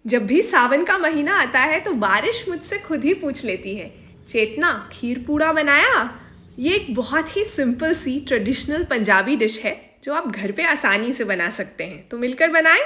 जब भी सावन का महीना आता है तो बारिश मुझसे खुद ही पूछ लेती है, चेतना खीर पूड़ा बनाया? ये एक बहुत ही सिंपल सी ट्रेडिशनल पंजाबी डिश है जो आप घर पे आसानी से बना सकते हैं। तो मिलकर बनाएं।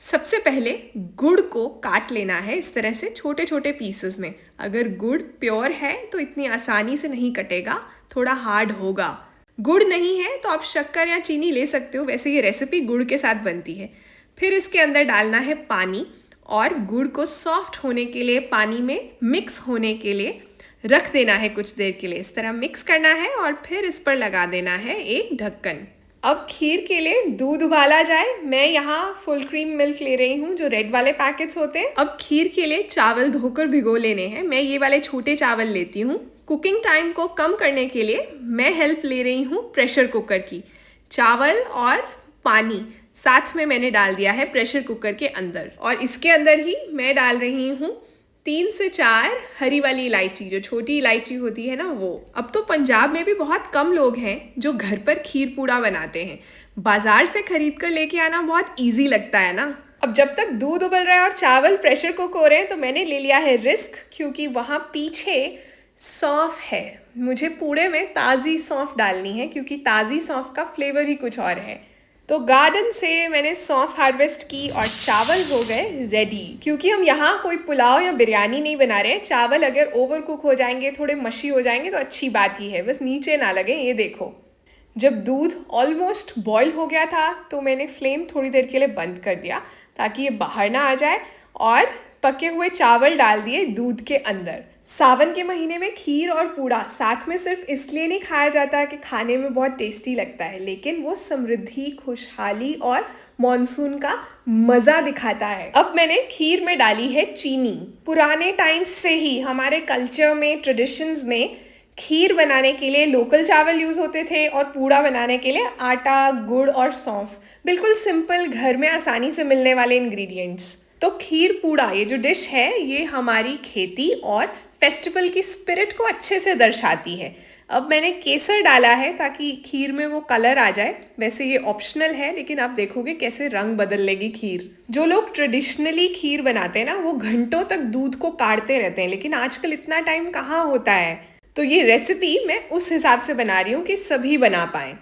सबसे पहले गुड़ को काट लेना है इस तरह से छोटे छोटे पीसेस में। अगर गुड़ प्योर है तो इतनी आसानी से नहीं कटेगा, थोड़ा हार्ड होगा। गुड़ नहीं है तो आप शक्कर या चीनी ले सकते हो, वैसे ये रेसिपी गुड़ के साथ बनती है। फिर इसके अंदर डालना है पानी और गुड़ को सॉफ्ट होने के लिए पानी में मिक्स होने के लिए रख देना है कुछ देर के लिए। इस तरह मिक्स करना है और फिर इस पर लगा देना है एक ढक्कन। अब खीर के लिए दूध उबाला जाए। मैं यहाँ फुल क्रीम मिल्क ले रही हूँ, जो रेड वाले पैकेट्स होते हैं। अब खीर के लिए चावल धोकर भिगो लेने हैं। मैं ये वाले छोटे चावल लेती हूँ। कुकिंग टाइम को कम करने के लिए मैं हेल्प ले रही हूँ प्रेशर कुकर की। चावल और पानी साथ में मैंने डाल दिया है प्रेशर कुकर के अंदर, और इसके अंदर ही मैं डाल रही हूँ 3 से 4 हरी वाली इलायची, जो छोटी इलायची होती है ना वो। अब तो पंजाब में भी बहुत कम लोग हैं जो घर पर खीर पूड़ा बनाते हैं। बाजार से खरीद कर लेके आना बहुत इजी लगता है ना। अब जब तक दूध उबल रहा है और चावल प्रेशर कुक हो रहे हैं तो मैंने ले लिया है रिस्क, क्योंकि वहाँ पीछे सौंफ है। मुझे पूड़े में ताज़ी सौंफ डालनी है क्योंकि ताज़ी सौंफ का फ्लेवर ही कुछ और है। तो गार्डन से मैंने सौंफ हार्वेस्ट की और चावल हो गए रेडी। क्योंकि हम यहाँ कोई पुलाव या बिरयानी नहीं बना रहे हैं, चावल अगर ओवर कुक हो जाएंगे, थोड़े मशी हो जाएंगे तो अच्छी बात ही है, बस नीचे ना लगे। ये देखो, जब दूध ऑलमोस्ट बॉयल हो गया था तो मैंने फ्लेम थोड़ी देर के लिए बंद कर दिया ताकि ये बाहर ना आ जाए, और पके हुए चावल डाल दिए दूध के अंदर। सावन के महीने में खीर और पूड़ा साथ में सिर्फ इसलिए नहीं खाया जाता कि खाने में बहुत टेस्टी लगता है, लेकिन वो समृद्धि, खुशहाली और मॉनसून का मज़ा दिखाता है। अब मैंने खीर में डाली है चीनी। पुराने टाइम्स से ही हमारे कल्चर में, ट्रेडिशंस में खीर बनाने के लिए लोकल चावल यूज़ होते थे और पूड़ा बनाने के लिए आटा, गुड़ और सौंफ। बिल्कुल सिंपल, घर में आसानी से मिलने वाले इंग्रेडिएंट्स। तो खीर पूड़ा ये जो डिश है ये हमारी खेती और फेस्टिवल की स्पिरिट को अच्छे से दर्शाती है। अब मैंने केसर डाला है ताकि खीर में वो कलर आ जाए। वैसे ये ऑप्शनल है, लेकिन आप देखोगे कैसे रंग बदल लेगी खीर। जो लोग ट्रेडिशनली खीर बनाते हैं ना, वो घंटों तक दूध को काढ़ते रहते हैं, लेकिन आजकल इतना टाइम कहाँ होता है। तो ये रेसिपी मैं उस हिसाब से बना रही हूँ कि सभी बना पाएँ।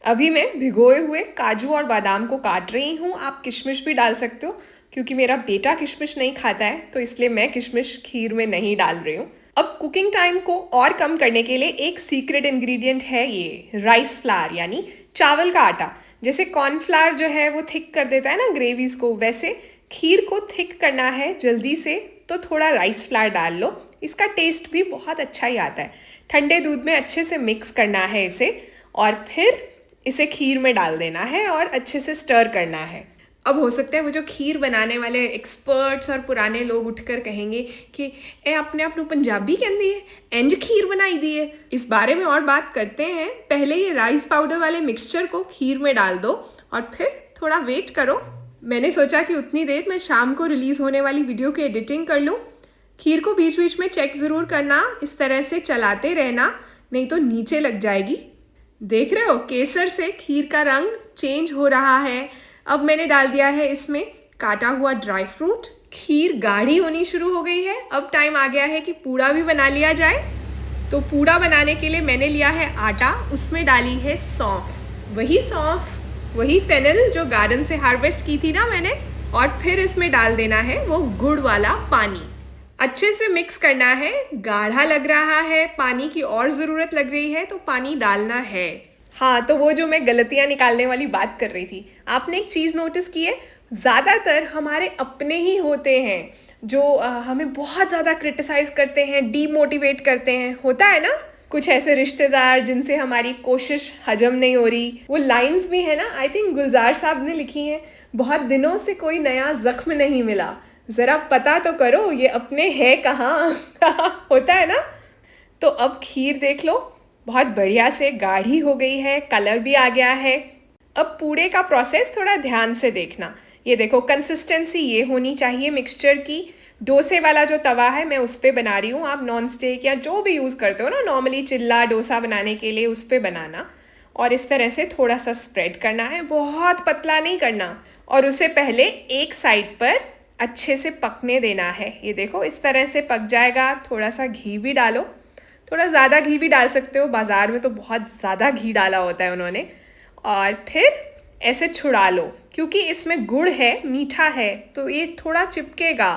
अभी मैं भिगोए हुए काजू और बादाम को काट रही हूँ। आप किशमिश भी डाल सकते हो, क्योंकि मेरा बेटा किशमिश नहीं खाता है तो इसलिए मैं किशमिश खीर में नहीं डाल रही हूँ। अब कुकिंग टाइम को और कम करने के लिए एक सीक्रेट इंग्रेडिएंट है ये राइस फ्लावर, यानी चावल का आटा। जैसे कॉर्नफ्लावर जो है वो थिक कर देता है ना ग्रेवीज को, वैसे खीर को थिक करना है जल्दी से तो थोड़ा राइस फ्लावर डाल लो। इसका टेस्ट भी बहुत अच्छा ही आता है। ठंडे दूध में अच्छे से मिक्स करना है इसे, और फिर इसे खीर में डाल देना है और अच्छे से स्टर करना है। अब हो सकता है वो जो खीर बनाने वाले एक्सपर्ट्स और पुराने लोग उठकर कहेंगे कि ए अपने आप पंजाबी कहती है, इंज खीर बनाई दी है। इस बारे में और बात करते हैं। पहले ये राइस पाउडर वाले मिक्सचर को खीर में डाल दो और फिर थोड़ा वेट करो। मैंने सोचा कि उतनी देर मैं शाम को रिलीज़ होने वाली वीडियो की एडिटिंग कर लूँ। खीर को बीच बीच में चेक ज़रूर करना, इस तरह से चलाते रहना, नहीं तो नीचे लग जाएगी। देख रहे हो, केसर से खीर का रंग चेंज हो रहा है। अब मैंने डाल दिया है इसमें काटा हुआ ड्राई फ्रूट। खीर गाढ़ी होनी शुरू हो गई है। अब टाइम आ गया है कि पूड़ा भी बना लिया जाए। तो पूड़ा बनाने के लिए मैंने लिया है आटा, उसमें डाली है सौंफ, वही फेनल जो गार्डन से हार्वेस्ट की थी ना मैंने, और फिर इसमें डाल देना है वो गुड़ वाला पानी। अच्छे से मिक्स करना है। गाढ़ा लग रहा है, पानी की और ज़रूरत लग रही है तो पानी डालना है। हाँ, तो वो जो मैं गलतियाँ निकालने वाली बात कर रही थी, आपने एक चीज़ नोटिस की है, ज़्यादातर हमारे अपने ही होते हैं जो हमें बहुत ज़्यादा क्रिटिसाइज़ करते हैं, डीमोटिवेट करते हैं। होता है ना कुछ ऐसे रिश्तेदार जिनसे हमारी कोशिश हजम नहीं हो रही। वो लाइंस भी है ना, आई थिंक गुलजार साहब ने लिखी हैं, बहुत दिनों से कोई नया जख्म नहीं मिला, ज़रा पता तो करो ये अपने है कहाँ। होता है ना। तो अब खीर देख लो, बहुत बढ़िया से गाढ़ी हो गई है, कलर भी आ गया है। अब पूड़े का प्रोसेस थोड़ा ध्यान से देखना। ये देखो, कंसिस्टेंसी ये होनी चाहिए मिक्सचर की। डोसे वाला जो तवा है मैं उस पर बना रही हूँ। आप नॉन स्टिक या जो भी यूज़ करते हो ना नॉर्मली चिल्ला डोसा बनाने के लिए, उस पर बनाना। और इस तरह से थोड़ा सा स्प्रेड करना है, बहुत पतला नहीं करना। और उसे पहले एक साइड पर अच्छे से पकने देना है। ये देखो इस तरह से पक जाएगा। थोड़ा सा घी भी डालो, थोड़ा ज़्यादा घी भी डाल सकते हो, बाज़ार में तो बहुत ज़्यादा घी डाला होता है उन्होंने। और फिर ऐसे छुड़ा लो, क्योंकि इसमें गुड़ है, मीठा है, तो ये थोड़ा चिपकेगा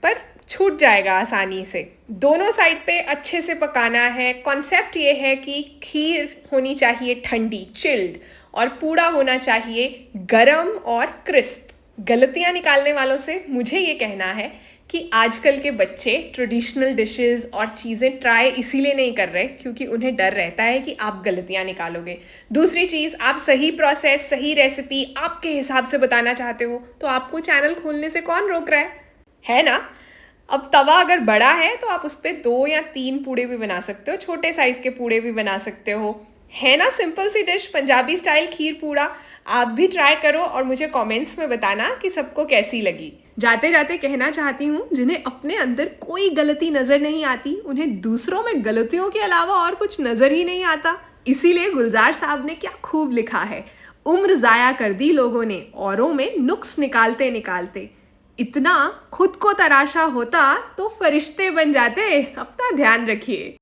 पर छूट जाएगा आसानी से। दोनों साइड पे अच्छे से पकाना है। कॉन्सेप्ट ये है कि खीर होनी चाहिए ठंडी, चिल्ड, और पूड़ा होना चाहिए गरम और क्रिस्प। गलतियां निकालने वालों से मुझे ये कहना है कि आजकल के बच्चे ट्रेडिशनल डिशेस और चीज़ें ट्राई इसीलिए नहीं कर रहे क्योंकि उन्हें डर रहता है कि आप गलतियां निकालोगे। दूसरी चीज़, आप सही प्रोसेस, सही रेसिपी आपके हिसाब से बताना चाहते हो तो आपको चैनल खोलने से कौन रोक रहा है ना? अब तवा अगर बड़ा है तो आप उस पर 2 या 3 पूड़े भी बना सकते हो, छोटे साइज़ के पूड़े भी बना सकते हो। है ना सिंपल सी डिश, पंजाबी स्टाइल खीर पूड़ा। आप भी ट्राई करो और मुझे कमेंट्स में बताना कि सबको कैसी लगी। जाते जाते कहना चाहती हूँ, जिन्हें अपने अंदर कोई गलती नज़र नहीं आती, उन्हें दूसरों में गलतियों के अलावा और कुछ नज़र ही नहीं आता। इसीलिए गुलजार साहब ने क्या खूब लिखा है, उम्र ज़ाया कर दी लोगों ने औरों में नुक्स निकालते निकालते। इतना खुद को तराशा होता तो फरिश्ते बन जाते। अपना ध्यान रखिए।